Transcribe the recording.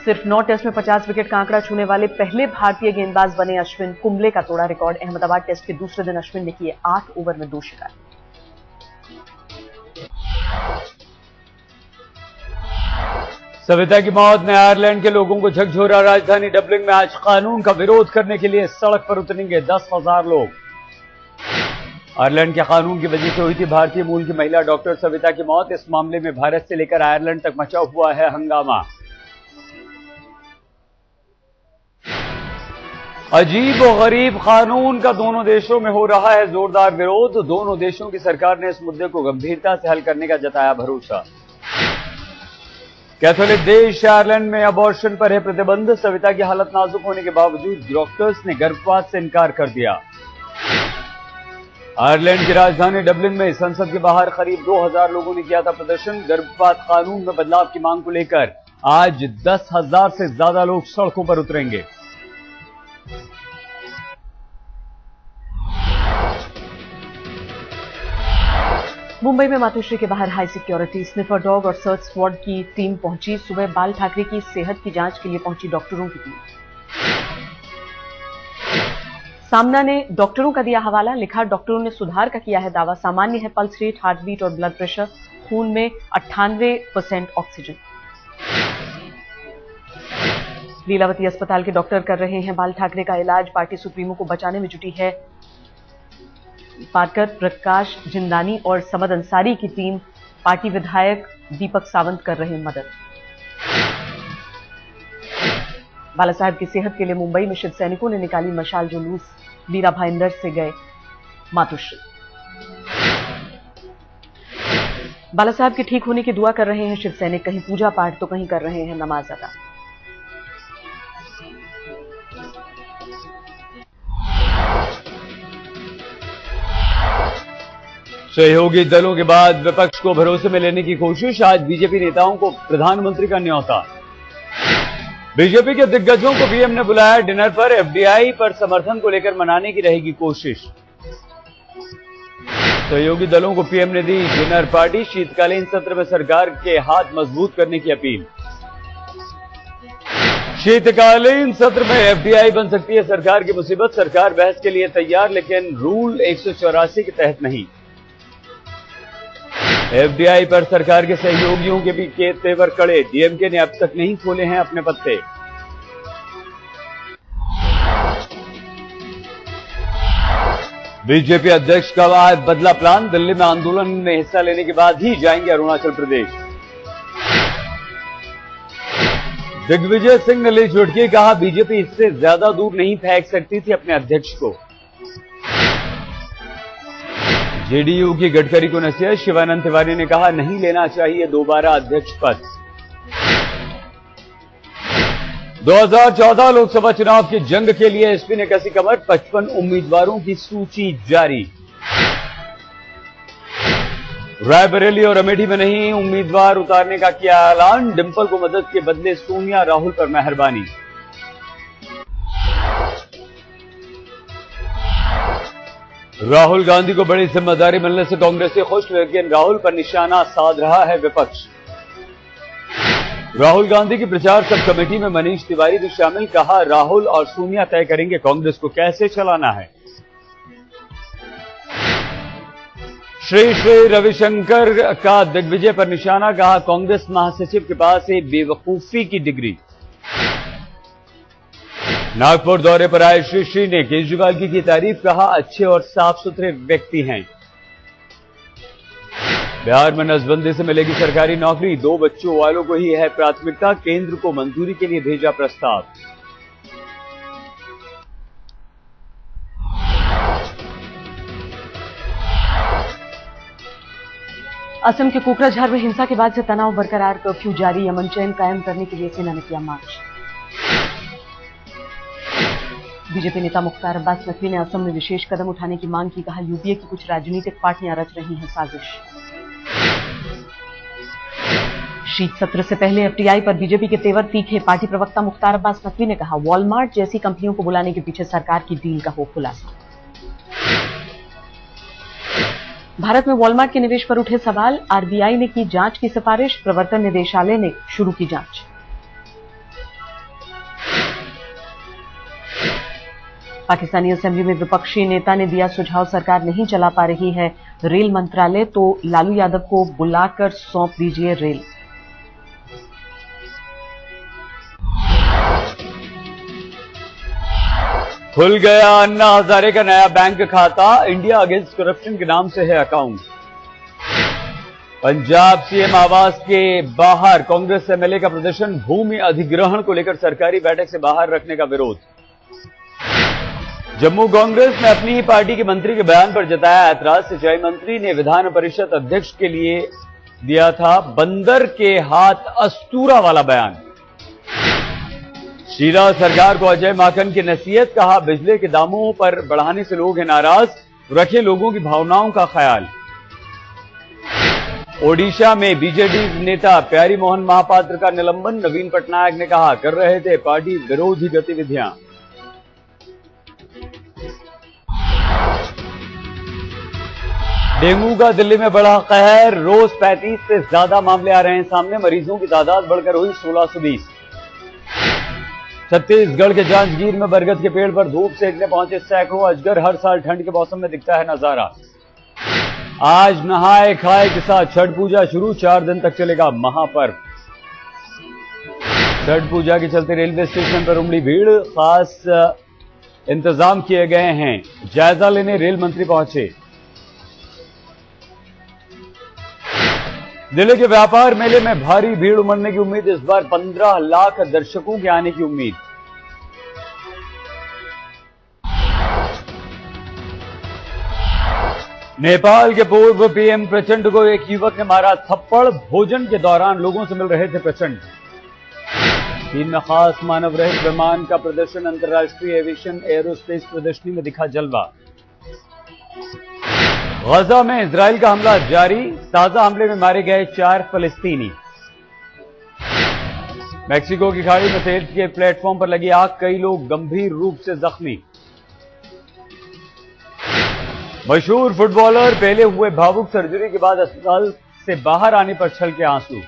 सिर्फ 9 टेस्ट में 50 विकेट का आंकड़ा छूने वाले पहले भारतीय गेंदबाज बने अश्विन। कुंबले का तोड़ा रिकॉर्ड। अहमदाबाद टेस्ट के दूसरे दिन अश्विन ने किए 8 ओवर में 2 शिकार। सविता की मौत ने आयरलैंड के लोगों को झकझोरा। राजधानी डबलिन में आज कानून का विरोध करने के लिए सड़क पर उतरेंगे 10,000 लोग। आयरलैंड के कानून की वजह से हुई थी भारतीय मूल की महिला डॉक्टर सविता की मौत। इस मामले में भारत से लेकर आयरलैंड तक मचा हुआ है हंगामा। अजीब और गरीब कानून का दोनों देशों में हो रहा है जोरदार विरोध। दोनों देशों की सरकार ने इस मुद्दे को गंभीरता से हल करने का जताया भरोसा। कैथोलिक देश आयरलैंड में अबॉर्शन पर है प्रतिबंध। सविता की हालत नाजुक होने के बावजूद डॉक्टर्स ने गर्भपात से इनकार कर दिया। आयरलैंड की राजधानी डबलिन में संसद के बाहर करीब 2,000 लोगों ने किया था प्रदर्शन। गर्भपात कानून में बदलाव की मांग को लेकर आज 10,000 से ज्यादा लोग सड़कों पर उतरेंगे। मुंबई में मातोश्री के बाहर हाई सिक्योरिटी स्निफर डॉग और सर्च स्क्वाड की टीम पहुंची। सुबह बाल ठाकरे की सेहत की जांच के लिए पहुंची डॉक्टरों की टीम। सामना ने डॉक्टरों का दिया हवाला। लिखा, डॉक्टरों ने सुधार का किया है दावा। सामान्य है पल्स रेट, हार्ट बीट और ब्लड प्रेशर। खून में 98% ऑक्सीजन। लीलावती अस्पताल के डॉक्टर कर रहे हैं बाल ठाकरे का इलाज। पार्टी सुप्रीमो को बचाने में जुटी है पार्कर, प्रकाश जिंदानी और समद अंसारी की टीम। पार्टी विधायक दीपक सावंत कर रहे हैं मदद। बाला साहब की सेहत के लिए मुंबई में शिव सैनिकों ने निकाली मशाल जुलूस। वीरा भाईंदर से गए मातोश्री। बाला साहब के ठीक होने की दुआ कर रहे हैं शिव सैनिक। कहीं पूजा पाठ तो कहीं कर रहे हैं नमाज अदा। सहयोगी दलों के बाद विपक्ष को भरोसे में लेने की कोशिश। आज बीजेपी नेताओं को प्रधानमंत्री का न्योता। बीजेपी के दिग्गजों को पीएम ने बुलाया डिनर पर। एफडीआई पर समर्थन को लेकर मनाने की रहेगी कोशिश। सहयोगी दलों को पीएम ने दी डिनर पार्टी। शीतकालीन सत्र में सरकार के हाथ मजबूत करने की अपील। शीतकालीन सत्र में एफडीआई बन सकती है सरकार की मुसीबत। सरकार बहस के लिए तैयार, लेकिन रूल 184 के तहत नहीं। एफडीआई पर सरकार के सहयोगियों के भी तेवर कड़े। डीएमके ने अब तक नहीं खोले हैं अपने पत्ते। बीजेपी अध्यक्ष का आज बदला प्लान। दिल्ली में आंदोलन में हिस्सा लेने के बाद ही जाएंगे अरुणाचल प्रदेश। दिग्विजय सिंह ने ली चुटकी। कहा, बीजेपी इससे ज्यादा दूर नहीं फेंक सकती थी अपने अध्यक्ष को। जेडीयू की गडकरी को नसीहत। शिवानंद तिवारी ने कहा, नहीं लेना चाहिए दोबारा अध्यक्ष पद। 2014 लोकसभा चुनाव की जंग के लिए एसपी ने कसी कमर। 55 उम्मीदवारों की सूची जारी। रायबरेली और अमेठी में नहीं उम्मीदवार उतारने का किया ऐलान। डिंपल को मदद के बदले सोनिया राहुल पर मेहरबानी। राहुल गांधी को बड़ी जिम्मेदारी मिलने से कांग्रेस से खुश, लेकिन राहुल पर निशाना साध रहा है विपक्ष। राहुल गांधी की प्रचार सब कमेटी में मनीष तिवारी भी शामिल। कहा, राहुल और सोनिया तय करेंगे कांग्रेस को कैसे चलाना है। श्री श्री रविशंकर का दिग्विजय पर निशाना। कहा, कांग्रेस महासचिव के पास है बेवकूफी की डिग्री। नागपुर दौरे पर आए श्री श्री ने केजरीवाल की तारीफ। कहा, अच्छे और साफ सुथरे व्यक्ति हैं। बिहार में नसबंदी से मिलेगी सरकारी नौकरी। 2 बच्चों वालों को ही है प्राथमिकता। केंद्र को मंजूरी के लिए भेजा प्रस्ताव। असम के कोकराझार में हिंसा के बाद से तनाव बरकरार। कर्फ्यू जारी। अमन चैन कायम करने के लिए सेना ने किया मार्च। बीजेपी नेता मुख्तार अब्बास नकवी ने असम में विशेष कदम उठाने की मांग की। कहा, यूपीए की कुछ राजनीतिक पार्टियां रच रही हैं साजिश। शीत सत्र से पहले एफडीआई पर बीजेपी के तेवर तीखे। पार्टी प्रवक्ता मुख्तार अब्बास नकवी ने कहा, वॉलमार्ट जैसी कंपनियों को बुलाने के पीछे सरकार की डील का हो खुलासा। भारत में वॉलमार्ट के निवेश पर उठे सवाल। आरबीआई ने की जांच की सिफारिश। प्रवर्तन निदेशालय ने शुरू की जांच। पाकिस्तानी असेंबली में विपक्षी नेता ने दिया सुझाव, सरकार नहीं चला पा रही है रेल मंत्रालय तो लालू यादव को बुलाकर सौंप दीजिए रेल। खुल गया अन्ना हजारे का नया बैंक खाता, इंडिया अगेंस्ट करप्शन के नाम से है अकाउंट। पंजाब सीएम आवास के बाहर कांग्रेस एमएलए का प्रदर्शन, भूमि अधिग्रहण को लेकर सरकारी बैठक से बाहर रखने का विरोध। जम्मू कांग्रेस ने अपनी ही पार्टी के मंत्री के बयान पर जताया ऐतराज, सिंचाई मंत्री ने विधान परिषद अध्यक्ष के लिए दिया था बंदर के हाथ अस्तूरा वाला बयान। शीला सरकार को अजय माकन की नसीहत, कहा बिजली के दामों पर बढ़ाने से लोग हैं नाराज, रखे लोगों की भावनाओं का ख्याल। ओडिशा में बीजेडी नेता प्यारी मोहन महापात्र का निलंबन, नवीन पटनायक ने कहा कर रहे थे पार्टी विरोधी गतिविधियां। डेंगू का दिल्ली में बड़ा कहर, रोज 35 से ज्यादा मामले आ रहे हैं सामने, मरीजों की तादाद बढ़कर हुई 1620। छत्तीसगढ़ के जांजगीर में बरगद के पेड़ पर धूप सेकने पहुंचे सैकड़ों अजगर, हर साल ठंड के मौसम में दिखता है नजारा। आज नहाए खाए के साथ छठ पूजा शुरू, 4 दिन तक चलेगा महापर्व। छठ पूजा के चलते रेलवे स्टेशन पर उमड़ी भीड़, खास इंतजाम किए गए हैं, जायजा लेने रेल मंत्री पहुंचे। दिल्ली के व्यापार मेले में भारी भीड़ उमड़ने की उम्मीद, इस बार 15 लाख दर्शकों के आने की उम्मीद। नेपाल के पूर्व पीएम प्रचंड को एक युवक ने मारा थप्पड़, भोजन के दौरान लोगों से मिल रहे थे प्रचंड। चीन में खास मानव रहित विमान का प्रदर्शन, अंतर्राष्ट्रीय एविएशन एरोस्पेस प्रदर्शनी में दिखा जलवा। गजा में इजराइल का हमला जारी, ताजा हमले में मारे गए 4 फलस्तीनी। मैक्सिको की खाड़ी में तेल के प्लेटफॉर्म पर लगी आग, कई लोग गंभीर रूप से जख्मी। मशहूर फुटबॉलर पेले हुए भावुक, सर्जरी के बाद अस्पताल से बाहर आने पर छलके आंसू।